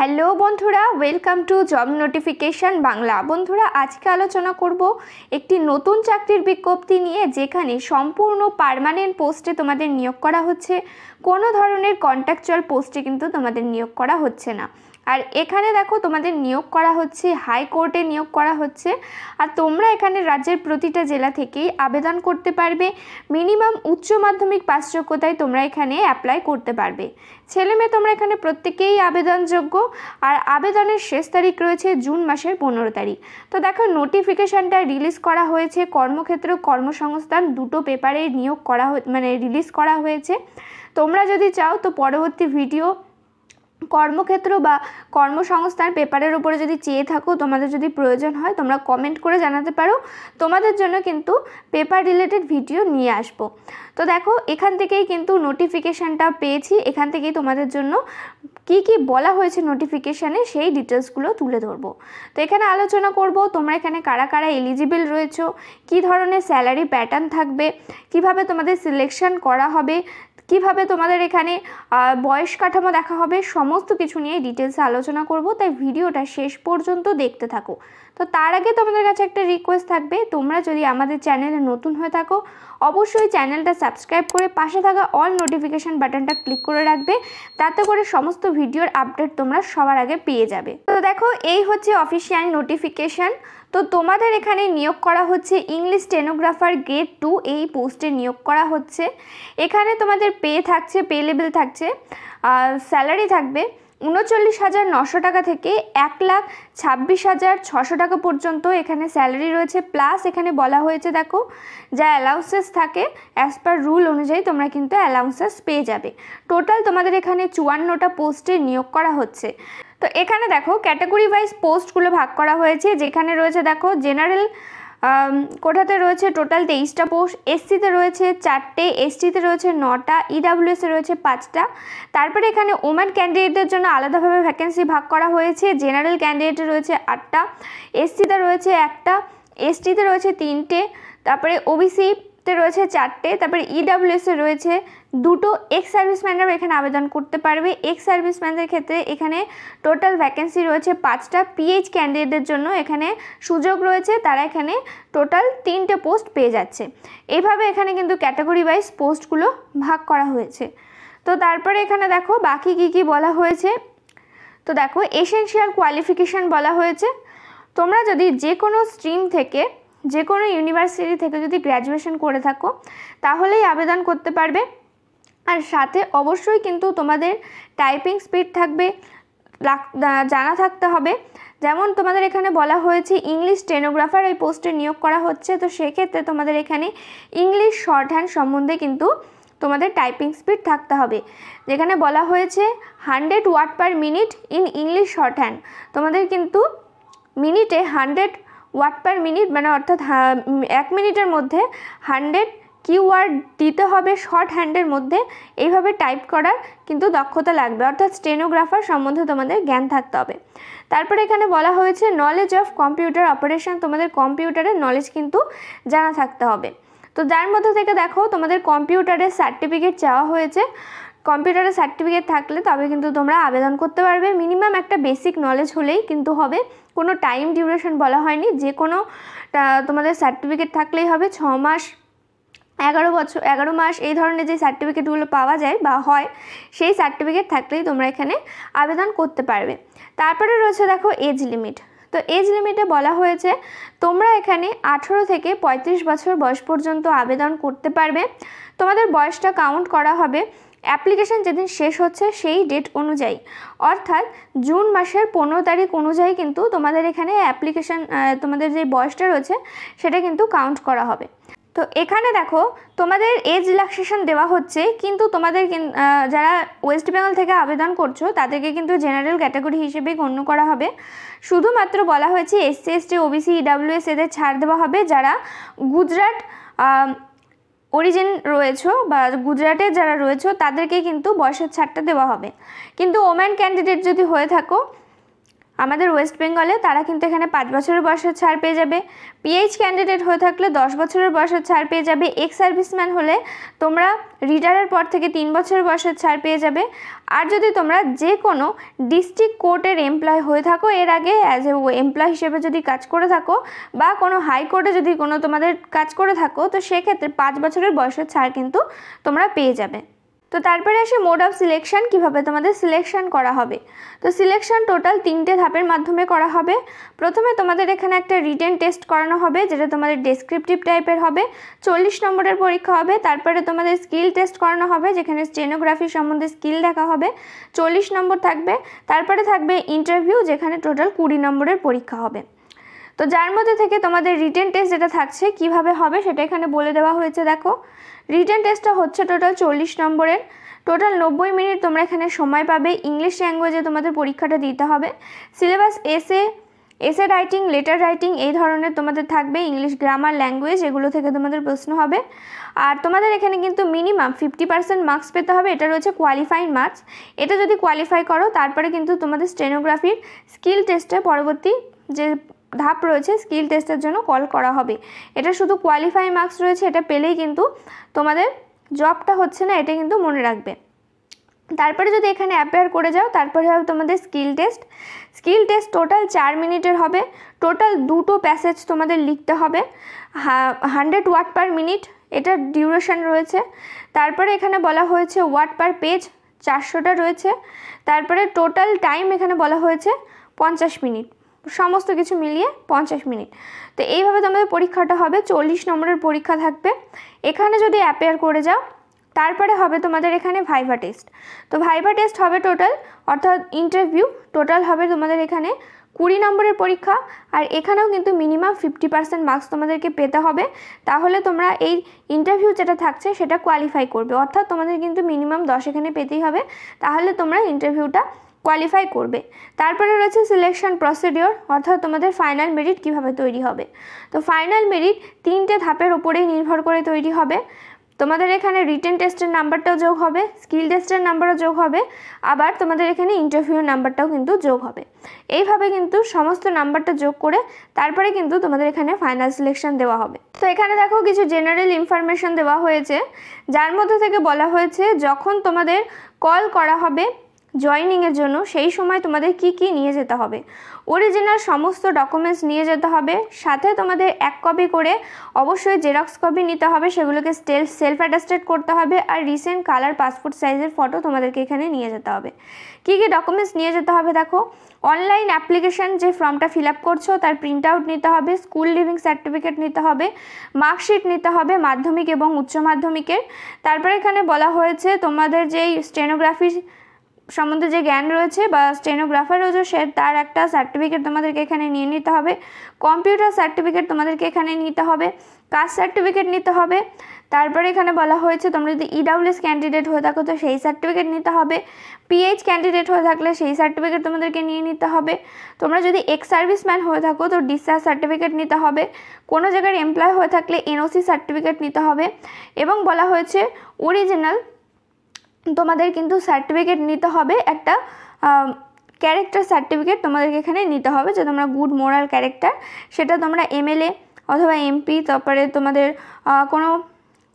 Hello বন্ধুরা, welcome to job notification Bangla. বন্ধুরা, আজকে আলোচনা করব একটি নতুন চাকরির বিজ্ঞপ্তি নিয়ে, যেখানে সম্পূর্ণ পার্মানেন্ট পোস্টে তোমাদের নিয়োগ করা হচ্ছে। কোনো ধরনের কন্ট্রাকচুয়াল পোস্টে কিন্তু তোমাদের নিয়োগ করা হচ্ছে না। আর এখানে দেখো, তোমাদের নিয়োগ করা হচ্ছে হাইকোর্টে নিয়োগ করা হচ্ছে। আর তোমরা এখানে রাজ্যের প্রতিটা জেলা থেকেই আবেদন করতে পারবে। মিনিমাম উচ্চ মাধ্যমিক পাস যোগ্যতায় তোমরা এখানে অ্যাপ্লাই করতে পারবে। ছেলে মেয়ে তোমরা এখানে প্রত্যেকেই আবেদনযোগ্য। আর আবেদনের শেষ তারিখ রয়েছে জুন মাসের 15 তারিখ। তো দেখো, নোটিফিকেশানটা রিলিজ করা হয়েছে কর্মক্ষেত্র কর্মসংস্থান দুটো পেপারে নিয়োগ করা রিলিজ করা হয়েছে। তোমরা যদি চাও তো পরবর্তী ভিডিও কর্মক্ষেত্র বা কর্মসংস্থান পেপারের উপরে যদি চেয়ে থাকো, তোমাদের যদি প্রয়োজন হয় তোমরা কমেন্ট করে জানাতে পারো। তোমাদের জন্য কিন্তু পেপার রিলেটেড ভিডিও নিয়ে আসবো। তো দেখো, এখান থেকেই কিন্তু নোটিফিকেশানটা পেয়েছি। এখান থেকেই তোমাদের জন্য কি কি বলা হয়েছে নোটিফিকেশানে সেই ডিটেলসগুলো তুলে ধরবো। তো এখানে আলোচনা করব তোমরা এখানে কারা কারা এলিজিবল রয়েছো, কী ধরনের স্যালারি প্যাটার্ন থাকবে, কিভাবে তোমাদের সিলেকশন করা হবে, কিভাবে তোমাদের এখানে বয়স কাঠামো দেখা হবে, সমস্ত কিছু নিয়ে ডিটেলসে আলোচনা করব। তাই ভিডিওটা শেষ পর্যন্ত দেখতে থাকো। তো তার আগে তোমাদের কাছে একটা রিকোয়েস্ট থাকবে, তোমরা যদি আমাদের চ্যানেলে নতুন হয়ে থাকো অবশ্যই চ্যানেলটা সাবস্ক্রাইব করে পাশে থাকা অল নোটিফিকেশান বাটনটা ক্লিক করে রাখবে। তাতে করে সমস্ত ভিডিওর আপডেট তোমরা সবার আগে পেয়ে যাবে। তো দেখো, এই হচ্ছে অফিসিয়াল নোটিফিকেশান। তো তোমাদের এখানে নিয়োগ করা হচ্ছে ইংলিশ স্টেনোগ্রাফার গ্রেড 2 এই পোস্টে নিয়োগ করা হচ্ছে। এখানে তোমাদের পে লেভেল থাকছে, স্যালারি থাকবে 39,900 টাকা থেকে 1,26,600 টাকা পর্যন্ত এখানে স্যালারি রয়েছে। প্লাস এখানে বলা হয়েছে, দেখো, যা অ্যালাউন্সেস থাকে অ্যাজ পার রুল অনুযায়ী তোমরা কিন্তু অ্যালাউন্সেস পেয়ে যাবে। টোটাল তোমাদের এখানে 54টা পোস্টে নিয়োগ করা হচ্ছে। তো এখানে দেখো, ক্যাটাগরি ওয়াইজ পোস্টগুলো ভাগ করা হয়েছে। যেখানে রয়েছে দেখো, জেনারেল কোটাতে রয়েছে টোটাল 23টা পোস্ট, এসসিতে রয়েছে 4টে, এসটিতে রয়েছে 9টা, ইডাব্লিউএসে রয়েছে 5টা। তারপরে এখানে ওমেন ক্যান্ডিডেটদের জন্য আলাদাভাবে ভ্যাকেন্সি ভাগ করা হয়েছে। জেনারেল ক্যান্ডিডেটে রয়েছে 8টা, এসসিতে রয়েছে 1টা, এসটিতে রয়েছে 3টে, তারপরে ওবিসিতে রয়েছে 4টে, তারপরে ইডাব্লিউএসে রয়েছে 2টো। এক্স সার্ভিসম্যানরাও এখানে আবেদন করতে পারবে। এক্স সার্ভিসম্যানদের ক্ষেত্রে এখানে টোটাল ভ্যাকেন্সি রয়েছে 5টা। পিএইচ ক্যান্ডিডেটদের জন্য এখানে সুযোগ রয়েছে, তারা এখানে টোটাল 3টে পোস্ট পেয়ে যাচ্ছে। এইভাবে এখানে কিন্তু ক্যাটাগরি ওয়াইজ পোস্টগুলো ভাগ করা হয়েছে। তো তারপরে এখানে দেখো বাকি কি বলা হয়েছে। তো দেখো, এসেনশিয়াল কোয়ালিফিকেশান বলা হয়েছে। তোমরা যদি যে কোনো স্ট্রিম থেকে, যে কোনো ইউনিভার্সিটি থেকে যদি গ্র্যাজুয়েশন করে থাকো তাহলেই আবেদন করতে পারবে। আর সাথে অবশ্যই কিন্তু তোমাদের টাইপিং স্পিড থাকবে, জানা থাকতে হবে। যেমন তোমাদের এখানে বলা হয়েছে ইংলিশ স্টেনোগ্রাফার এই পোস্টে নিয়োগ করা হচ্ছে। তো সেক্ষেত্রে তোমাদের এখানে ইংলিশ শর্ট হ্যান্ড সম্বন্ধে কিন্তু তোমাদের টাইপিং স্পিড থাকতে হবে। যেখানে বলা হয়েছে 100 word per minute in English shorthand. তোমাদের কিন্তু মিনিটে 100 ওয়ার্ড পার মিনিট, অর্থাৎ 1 মিনিটের মধ্যে 100 কিওয়ার্ড দিতে হবে শর্ট হ্যান্ডের মধ্যে। এইভাবে টাইপ করার কিন্তু দক্ষতা লাগবে, অর্থাৎ স্টেনোগ্রাফার সম্বন্ধে তোমাদের জ্ঞান থাকতে হবে। তারপরে এখানে বলা হয়েছে নলেজ অফ কম্পিউটার অপারেশন, তোমাদের কম্পিউটারের নলেজ কিন্তু জানা থাকতে হবে। তো যার মধ্যে থেকে দেখো, তোমাদের কম্পিউটারের সার্টিফিকেট চাওয়া হয়েছে। কম্পিউটারের সার্টিফিকেট থাকলে তবে কিন্তু তোমরা আবেদন করতে পারবে। মিনিমাম একটা বেসিক নলেজ হলেই কিন্তু হবে, কোনো টাইম ডিউরেশন বলা হয়নি। যে কোনো তোমাদের সার্টিফিকেট থাকলেই হবে। 6 মাস, 11 মাস এই ধরনের যে সার্টিফিকেটগুলো পাওয়া যায় বা হয়, সেই সার্টিফিকেট থাকলেই তোমরা এখানে আবেদন করতে পারবে। তারপরে রয়েছে দেখো এজ লিমিট। তো এজ লিমিটে বলা হয়েছে তোমরা এখানে 18 থেকে 35 বছর বয়স পর্যন্ত আবেদন করতে পারবে। তোমাদের বয়সটা কাউন্ট করা হবে অ্যাপ্লিকেশান যেদিন শেষ হচ্ছে সেই ডেট অনুযায়ী, অর্থাৎ জুন মাসের 15 তারিখ অনুযায়ী কিন্তু তোমাদের এখানে অ্যাপ্লিকেশান, তোমাদের যে বয়সটা রয়েছে সেটা কিন্তু কাউন্ট করা হবে। তো এখানে দেখো, তোমাদের এজ রিল্যাক্সেশন দেওয়া হচ্ছে, কিন্তু তোমাদের যারা ওয়েস্ট বেঙ্গল থেকে আবেদন করছো তাদেরকে কিন্তু জেনারেল ক্যাটাগরি হিসেবেই গণ্য করা হবে। শুধুমাত্র বলা হয়েছে এসসি, এসটি, ওবিসি, ইডাব্লিউএস এদের ছাড় দেওয়া হবে। যারা গুজরাট অরিজিন রয়েছে বা গুজরাটে যারা রয়েছে তাদেরকে কিন্তু বয়সের ছাড়টা দেওয়া হবে। কিন্তু ওম্যান ক্যান্ডিডেট যদি হয়ে থাকো আমাদের ওয়েস্ট বেঙ্গলে তারা কিন্তু এখানে 5 বছরের বয়সের ছাড় পেয়ে যাবে। পিএইচ ক্যান্ডিডেট হয়ে থাকলে 10 বছরের বয়সের ছাড় পেয়ে যাবে। এক্স সার্ভিসম্যান হলে তোমরা রিটায়ারের পর থেকে 3 বছরের বয়সের ছাড় পেয়ে যাবে। আর যদি তোমরা যে কোনো ডিস্ট্রিক্ট কোর্টের এমপ্লয় হয়ে থাকো, এর আগে অ্যাজ এ এমপ্লয় হিসেবে যদি কাজ করে থাকো বা কোনো হাইকোর্টে যদি কোনো তোমাদের কাজ করে থাকো, তো সেক্ষেত্রে 5 বছরের বয়সের ছাড় কিন্তু তোমরা পেয়ে যাবে। তো তারপরে আসি মোড অফ সিলেকশন, কীভাবে তোমাদের সিলেকশন করা হবে। তো সিলেকশন টোটাল 3টে ধাপের মাধ্যমে করা হবে। প্রথমে তোমাদের এখানে একটা রিটেন টেস্ট করানো হবে, যেটা তোমাদের ডেসক্রিপটিভ টাইপের হবে, 40 নম্বরের পরীক্ষা হবে। তারপরে তোমাদের স্কিল টেস্ট করানো হবে, যেখানে স্টেনোগ্রাফি সম্বন্ধে স্কিল দেখা হবে, 40 নম্বর থাকবে। তারপরে থাকবে ইন্টারভিউ, যেখানে টোটাল 20 নম্বরের পরীক্ষা হবে। তো যার মধ্যে থেকে তোমাদের রিটেন টেস্ট যেটা থাকছে কিভাবে হবে সেটা এখানে বলে দেওয়া হয়েছে। দেখো, রিটেন টেস্টটা হচ্ছে টোটাল 40 নম্বরের, টোটাল 90 মিনিট তোমরা এখানে সময় পাবে। ইংলিশ ল্যাঙ্গুয়েজে তোমাদের পরীক্ষাটা দিতে হবে। Syllabus essay writing, letter writing এই ধরনের তোমাদের থাকবে। ইংলিশ গ্রামার, ল্যাঙ্গুয়েজ এগুলো থেকে তোমাদের প্রশ্ন হবে। আর তোমাদের এখানে কিন্তু মিনিমাম 50% মার্কস পেতে হবে, এটা রয়েছে কোয়ালিফাইং মার্কস। এটা যদি কোয়ালিফাই করো তারপরে কিন্তু তোমাদের স্টেনোগ্রাফির স্কিল টেস্টে পরবর্তী যে ধাপ রয়েছে স্কিল টেস্টের জন্য কল করা হবে। এটা শুধু কোয়ালিফাই মার্কস রয়েছে, এটা পেলেই কিন্তু তোমাদের জবটা হচ্ছে না, এটা কিন্তু মনে রাখবে। তারপরে যদি এখানে অ্যাপিয়ার করে যাও, তারপরে হবে তোমাদের স্কিল টেস্ট টোটাল 4 মিনিটের হবে। টোটাল 2টো প্যাসেজ তোমাদের লিখতে হবে, 100 ওয়ার্ড পার মিনিট এটার ডিউরেশন রয়েছে। তারপরে এখানে বলা হয়েছে ওয়ার্ড পার পেজ 400টা রয়েছে। তারপরে টোটাল টাইম এখানে বলা হয়েছে 50 মিনিট, সমস্ত কিছু মিলিয়ে 50 মিনিট। তো এইভাবে তোমাদের পরীক্ষাটা হবে, 40 নম্বরের পরীক্ষা থাকবে। এখানে যদি অ্যাপিয়ার করে যাও তারপরে হবে তোমাদের এখানে ভাইভা টেস্ট। তো ভাইভা টেস্ট হবে টোটাল, অর্থাৎ ইন্টারভিউ টোটাল হবে তোমাদের এখানে 20 নম্বরের পরীক্ষা। আর এখানেও কিন্তু মিনিমাম 50% মার্কস তোমাদেরকে পেতে হবে, তাহলে তোমরা এই ইন্টারভিউ যেটা থাকছে সেটা কোয়ালিফাই করবে। অর্থাৎ তোমাদের কিন্তু মিনিমাম 10 এখানে পেতেই হবে, তাহলে তোমরা ইন্টারভিউটা কোয়ালিফাই করবে। তারপরে রয়েছে সিলেকশন প্রসিডিওর, অর্থাৎ তোমাদের ফাইনাল মেরিট কিভাবে তৈরি হবে। তো ফাইনাল মেরিট 3টে ধাপের উপরেই নির্ভর করে তৈরি হবে। তোমাদের এখানে রিটেন টেস্টের নাম্বারটাও যোগ হবে, স্কিল টেস্টের নাম্বারও যোগ হবে, আবার তোমাদের এখানে ইন্টারভিউর নাম্বারটাও কিন্তু যোগ হবে। এইভাবে কিন্তু সমস্ত নাম্বারটা যোগ করে তারপরে কিন্তু তোমাদের এখানে ফাইনাল সিলেকশন দেওয়া হবে। তো এখানে দেখো কিছু জেনারেল ইনফরমেশন দেওয়া হয়েছে, যার মধ্যে থেকে বলা হয়েছে যখন তোমাদের কল করা হবে জয়েনিংয়ের জন্য সেই সময় তোমাদের কি কি নিয়ে যেতে হবে। অরিজিনাল সমস্ত ডকুমেন্টস নিয়ে যেতে হবে, সাথে তোমাদের 1 কপি করে অবশ্যই জেরক্স কপি নিতে হবে, সেগুলোকে সেলফ অ্যাটাস্টেড করতে হবে। আর রিসেন্ট কালার পাসপোর্ট সাইজের ফটো তোমাদেরকে এখানে নিয়ে যেতে হবে। কি কি ডকুমেন্টস নিয়ে যেতে হবে দেখো, অনলাইন অ্যাপ্লিকেশন যে ফর্মটা ফিল আপ করছো তার প্রিন্ট আউট নিতে হবে, স্কুল লিভিং সার্টিফিকেট নিতে হবে, মার্কশিট নিতে হবে মাধ্যমিক এবং উচ্চ মাধ্যমিকের। তারপরে এখানে বলা হয়েছে তোমাদের যেই স্টেনোগ্রাফি সম্বন্ধে যে জ্ঞান রয়েছে বা স্টেনোগ্রাফার রয়েছে সে তার একটা সার্টিফিকেট তোমাদেরকে এখানে নিয়ে নিতে হবে, কম্পিউটার সার্টিফিকেট তোমাদেরকে এখানে নিতে হবে, কাস্ট সার্টিফিকেট নিতে হবে। তারপরে এখানে বলা হয়েছে তোমরা যদি ইডব্লিউএস ক্যান্ডিডেট হয়ে থাকো তো সেই সার্টিফিকেট নিতে হবে, পিএইচ ক্যান্ডিডেট হয়ে থাকলে সেই সার্টিফিকেট তোমাদেরকে নিয়ে নিতে হবে। তোমরা যদি এক্স সার্ভিসম্যান হয়ে থাকো তো ডিসচার্জ সার্টিফিকেট নিতে হবে, কোনো জায়গার এমপ্লয় হয়ে থাকলে এনওসি সার্টিফিকেট নিতে হবে। এবং বলা হয়েছে অরিজিনাল তোমাদের কিন্তু সার্টিফিকেট নিতে হবে, একটা ক্যারেক্টার সার্টিফিকেট তোমাদেরকে এখানে নিতে হবে, যে তোমরা গুড মোরাল ক্যারেক্টার, সেটা তোমরা এমএলএ অথবা এমপি, তারপরে তোমাদের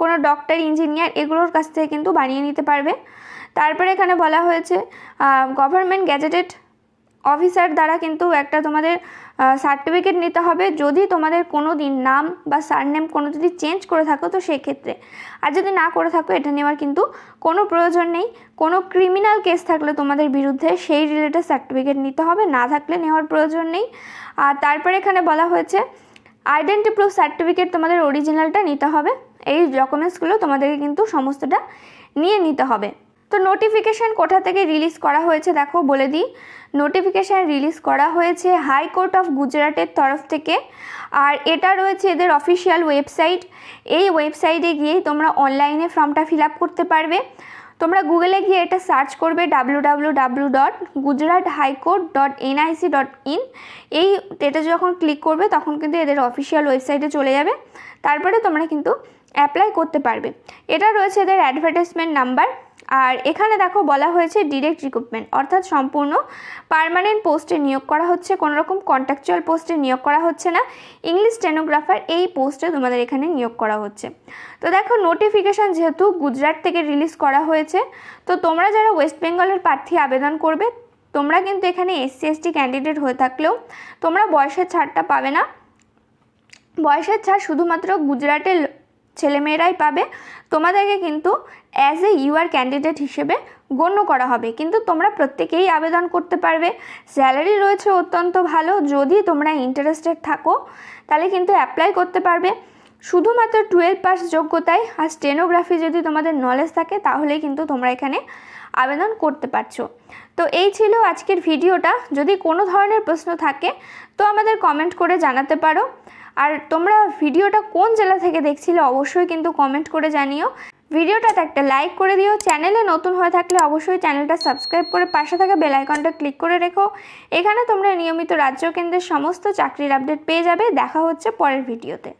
কোনো ডক্টর, ইঞ্জিনিয়ার এগুলোর কাছ থেকে কিন্তু বানিয়ে নিতে পারবে। তারপরে এখানে বলা হয়েছে গভর্নমেন্ট গ্যাজেটেড অফিসার দ্বারা কিন্তু একটা তোমাদের সার্টিফিকেট নিতে হবে, যদি তোমাদের কোনো দিন নাম বা সারনেম কোনো যদি চেঞ্জ করে থাকো তো সেক্ষেত্রে। আর যদি না করে থাকো এটা নেওয়ার কিন্তু কোনো প্রয়োজন নেই। কোনো ক্রিমিনাল কেস থাকলে তোমাদের বিরুদ্ধে সেই রিলেটেড সার্টিফিকেট নিতে হবে, না থাকলে নেওয়ার প্রয়োজন নেই। আর তারপরে এখানে বলা হয়েছে আইডেন্টি প্রুফ সার্টিফিকেট তোমাদের অরিজিনালটা নিতে হবে। এই ডকুমেন্টসগুলো তোমাদেরকে কিন্তু সমস্তটা নিয়ে নিতে হবে। তো নোটিফিকেশান কোথা থেকে রিলিজ করা হয়েছে দেখো বলে দিই। নোটিফিকেশান রিলিজ করা হয়েছে হাইকোর্ট অফ গুজরাটের তরফ থেকে, আর এটা রয়েছে এদের অফিসিয়াল ওয়েবসাইট। এই ওয়েবসাইটে গিয়েই তোমরা অনলাইনে ফর্মটা ফিল আপ করতে পারবে। তোমরা গুগলে গিয়ে এটা সার্চ করবে www.gujarathighcourt.nic.in। এটা যখন ক্লিক করবে তখন কিন্তু এদের অফিসিয়াল ওয়েবসাইটে চলে যাবে, তারপরে তোমরা কিন্তু অ্যাপ্লাই করতে পারবে। এটা রয়েছে এদের অ্যাডভার্টাইজমেন্ট নাম্বার। আর এখানে দেখো বলা হয়েছে ডিরেক্ট রিক্রুটমেন্ট, অর্থাৎ সম্পূর্ণ পার্মানেন্ট পোস্টে নিয়োগ করা হচ্ছে, কোনো রকম কন্ট্রাকচুয়াল পোস্টে নিয়োগ করা হচ্ছে না। ইংলিশ স্টেনোগ্রাফার এই পোস্টে তোমাদের এখানে নিয়োগ করা হচ্ছে। তো দেখো নোটিফিকেশান যেহেতু গুজরাট থেকে রিলিজ করা হয়েছে, তো তোমরা যারা ওয়েস্ট বেঙ্গলের প্রার্থী আবেদন করবে, তোমরা কিন্তু এখানে SC ST ক্যান্ডিডেট হয়ে থাকলেও তোমরা বয়সের ছাড়টা পাবে না। বয়সের ছাড় শুধুমাত্র গুজরাটের ছেলেমেয়েরাই পাবে। তোমাদেরকে কিন্তু অ্যাজ এ ইউআর ক্যান্ডিডেট হিসেবে গণ্য করা হবে, কিন্তু তোমরা প্রত্যেকেই আবেদন করতে পারবে। স্যালারি রয়েছে অত্যন্ত ভালো, যদি তোমরা ইন্টারেস্টেড থাকো তাহলে কিন্তু অ্যাপ্লাই করতে পারবে। শুধুমাত্র 12 পাস যোগ্যতায় আর স্টেনোগ্রাফি যদি তোমাদের নলেজ থাকে তাহলেই কিন্তু তোমরা এখানে আবেদন করতে পারছো। তো এই ছিল আজকের ভিডিওটা। যদি কোনো ধরনের প্রশ্ন থাকে তো আমাদের কমেন্ট করে জানাতে পারো। আর তোমরা ভিডিওটা কোন জেলা থেকে দেখছিলে অবশ্যই কিন্তু কমেন্ট করে জানিও। ভিডিওটাতে একটা লাইক করে দিও। চ্যানেলে নতুন হয়ে থাকলে অবশ্যই চ্যানেলটা সাবস্ক্রাইব করে পাশে থাকা বেল আইকনটা ক্লিক করে রেখো। এখানে তোমরা নিয়মিত রাজ্য কেন্দ্রের সমস্ত চাকরির আপডেট পেয়ে যাবে। দেখা হচ্ছে পরের ভিডিওতে।